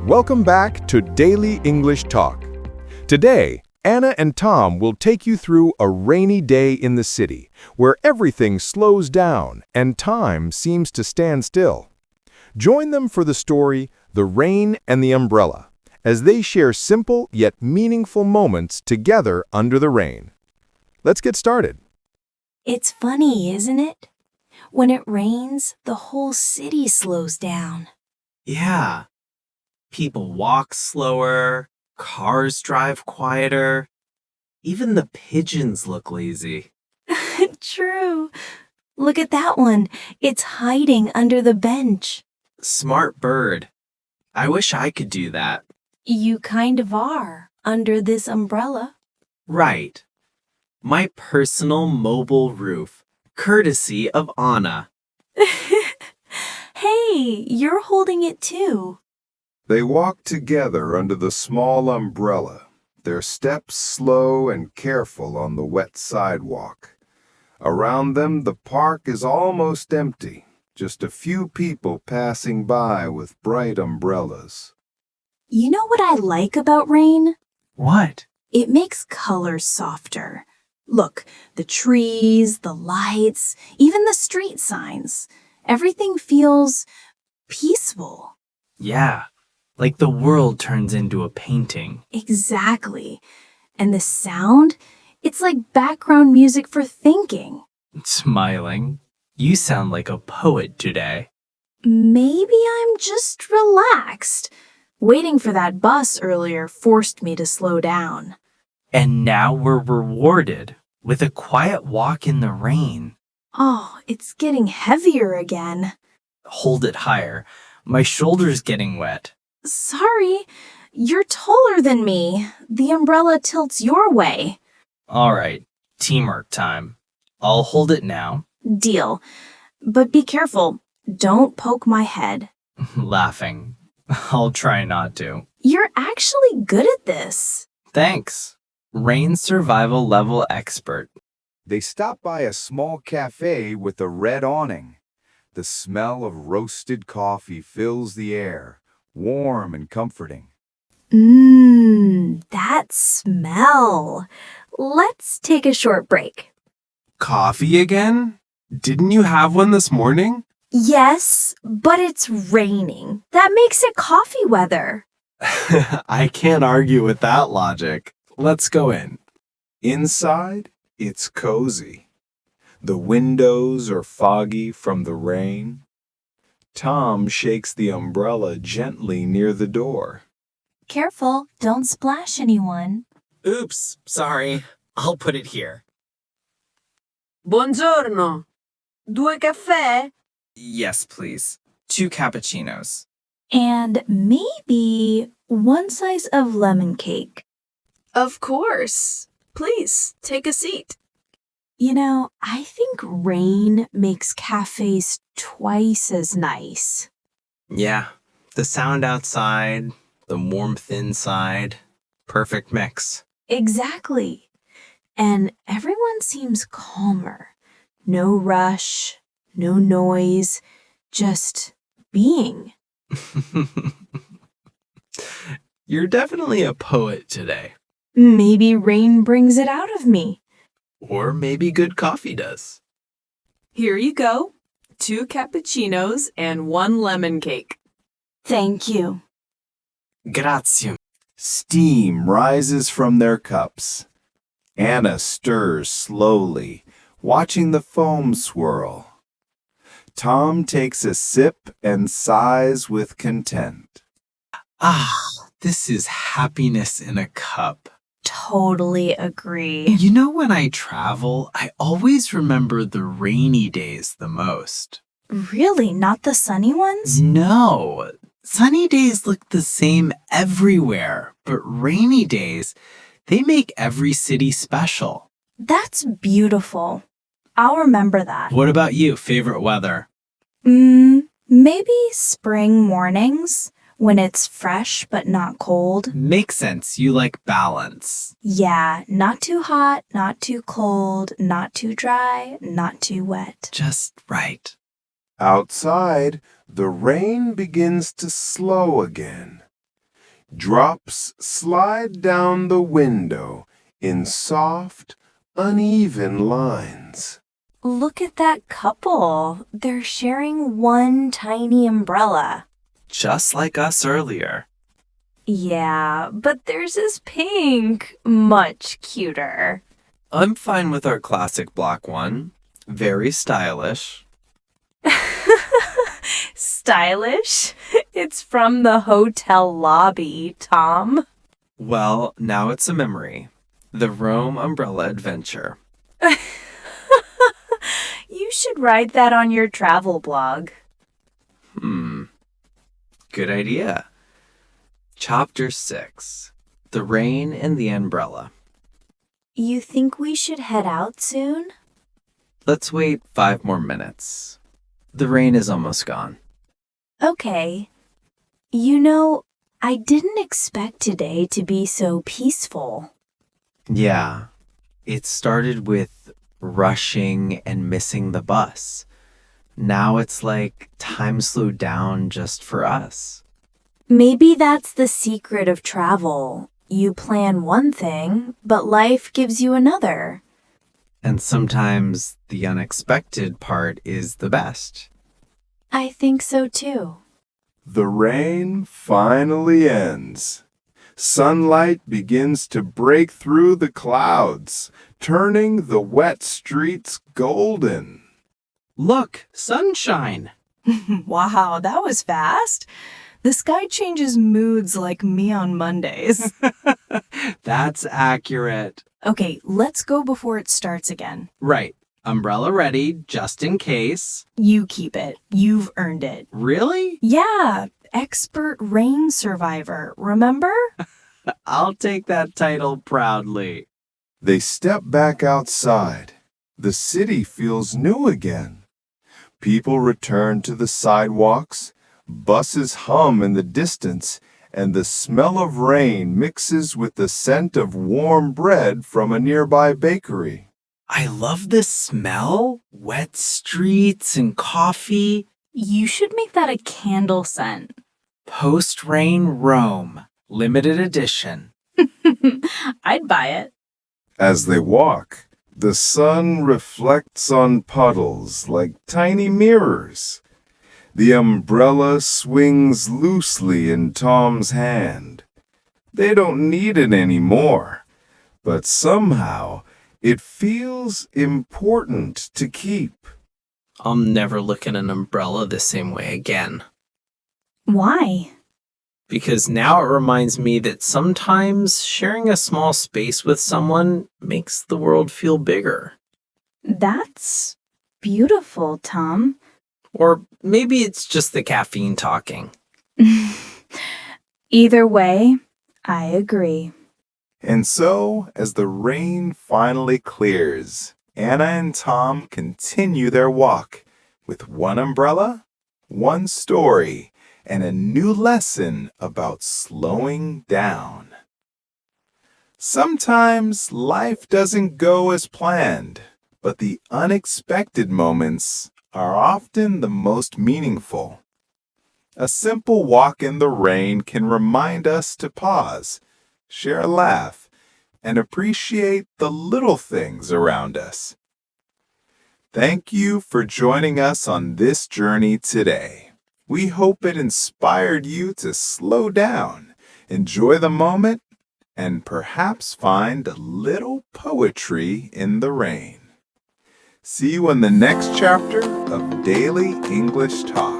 Welcome back to Daily English Talk. Today, Anna and Tom will take you through a rainy day in the city where everything slows down and time seems to stand still. Join them for the story The Rain and the Umbrella as they share simple yet meaningful moments together under the rain. Let's get started. It's funny, isn't it? When it rains, the whole city slows down. Yeah. People walk slower, cars drive quieter. Even the pigeons look lazy. True. Look at that one. It's hiding under the bench. Smart bird. I wish I could do that. You kind of are, under this umbrella. Right. My personal mobile roof, courtesy of Anna. Hey, you're holding it too. They walk together under the small umbrella, their steps slow and careful on the wet sidewalk. Around them, the park is almost empty, just a few people passing by with bright umbrellas. You know what I like about rain? What? It makes colors softer. Look, the trees, the lights, even the street signs. Everything feels peaceful. Yeah, like the world turns into a painting. Exactly. And the sound, it's like background music for thinking. Smiling. You sound like a poet today. Maybe I'm just relaxed. Waiting for that bus earlier forced me to slow down. And now we're rewarded with a quiet walk in the rain. Oh, it's getting heavier again. Hold it higher. My shoulder's getting wet. Sorry, you're taller than me. The umbrella tilts your way. All right, teamwork time. I'll hold it now. Deal. But be careful. Don't poke my head. Laughing. I'll try not to. You're actually good at this. Thanks. Rain survival level expert. They stop by a small café with a red awning. The smell of roasted coffee fills the air, warm and comforting. That smell. Let's take a short break. Coffee again? Didn't you have one this morning? Yes, but it's raining. That makes it coffee weather. I can't argue with that logic. Let's go in. Inside, it's cozy. The windows are foggy from the rain. Tom shakes the umbrella gently near the door. Careful, don't splash anyone. Oops, sorry. I'll put it here. Buongiorno. Due caffè? Yes, please. 2 cappuccinos. And maybe one slice of lemon cake. Of course. Please, take a seat. You know, I think rain makes cafes twice as nice. Yeah, the sound outside, the warmth inside. Perfect mix. Exactly. And everyone seems calmer. No rush, no noise, just being. You're definitely a poet today. Maybe rain brings it out of me. Or maybe good coffee does. Here you go. 2 cappuccinos and 1 lemon cake. Thank you. Grazie. Steam rises from their cups. Anna stirs slowly, watching the foam swirl. Tom takes a sip and sighs with content. Ah, this is happiness in a cup. Totally agree. You know, when I travel, I always remember the rainy days the most. Really? Not the sunny ones? No, sunny days look the same everywhere, but rainy days, they make every city special. That's beautiful. I'll remember that. What about you? Favorite weather? Maybe spring mornings when it's fresh but not cold. Makes sense. You like balance. Yeah, not too hot, not too cold, not too dry, not too wet. Just right. Outside, the rain begins to slow again. Drops slide down the window in soft, uneven lines. Look at that couple. They're sharing one tiny umbrella. Just like us earlier. Yeah, but theirs is pink. Much cuter. I'm fine with our classic black one. Very stylish. Stylish? It's from the hotel lobby, Tom. Well, now it's a memory. The Rome Umbrella Adventure. You should write that on your travel blog. Good idea. Chapter 6. The Rain and the Umbrella. You think we should head out soon? Let's wait 5 more minutes. The rain is almost gone. Okay. You know, I didn't expect today to be so peaceful. Yeah, it started with rushing and missing the bus. Now it's like time slowed down just for us. Maybe that's the secret of travel. You plan one thing, but life gives you another. And sometimes the unexpected part is the best. I think so too. The rain finally ends. Sunlight begins to break through the clouds, turning the wet streets golden. Look, sunshine. Wow, that was fast. The sky changes moods like me on Mondays. That's accurate. Okay, let's go before it starts again. Right. Umbrella ready, just in case. You keep it. You've earned it. Really? Yeah, expert rain survivor, remember? I'll take that title proudly. They step back outside. The city feels new again. People return to the sidewalks, buses hum in the distance, and the smell of rain mixes with the scent of warm bread from a nearby bakery. I love the smell. Wet streets and coffee. You should make that a candle scent. Post-rain Rome. Limited edition. I'd buy it. As they walk, the sun reflects on puddles like tiny mirrors. The umbrella swings loosely in Tom's hand. They don't need it anymore, but somehow it feels important to keep. I'll never look at an umbrella the same way again. Why? Because now it reminds me that sometimes sharing a small space with someone makes the world feel bigger. That's beautiful, Tom. Or maybe it's just the caffeine talking. Either way, I agree. And so, as the rain finally clears, Anna and Tom continue their walk with one umbrella, one story, and a new lesson about slowing down. Sometimes life doesn't go as planned, but the unexpected moments are often the most meaningful. A simple walk in the rain can remind us to pause, share a laugh, and appreciate the little things around us. Thank you for joining us on this journey today. We hope it inspired you to slow down, enjoy the moment, and perhaps find a little poetry in the rain. See you in the next chapter of Daily English Talk.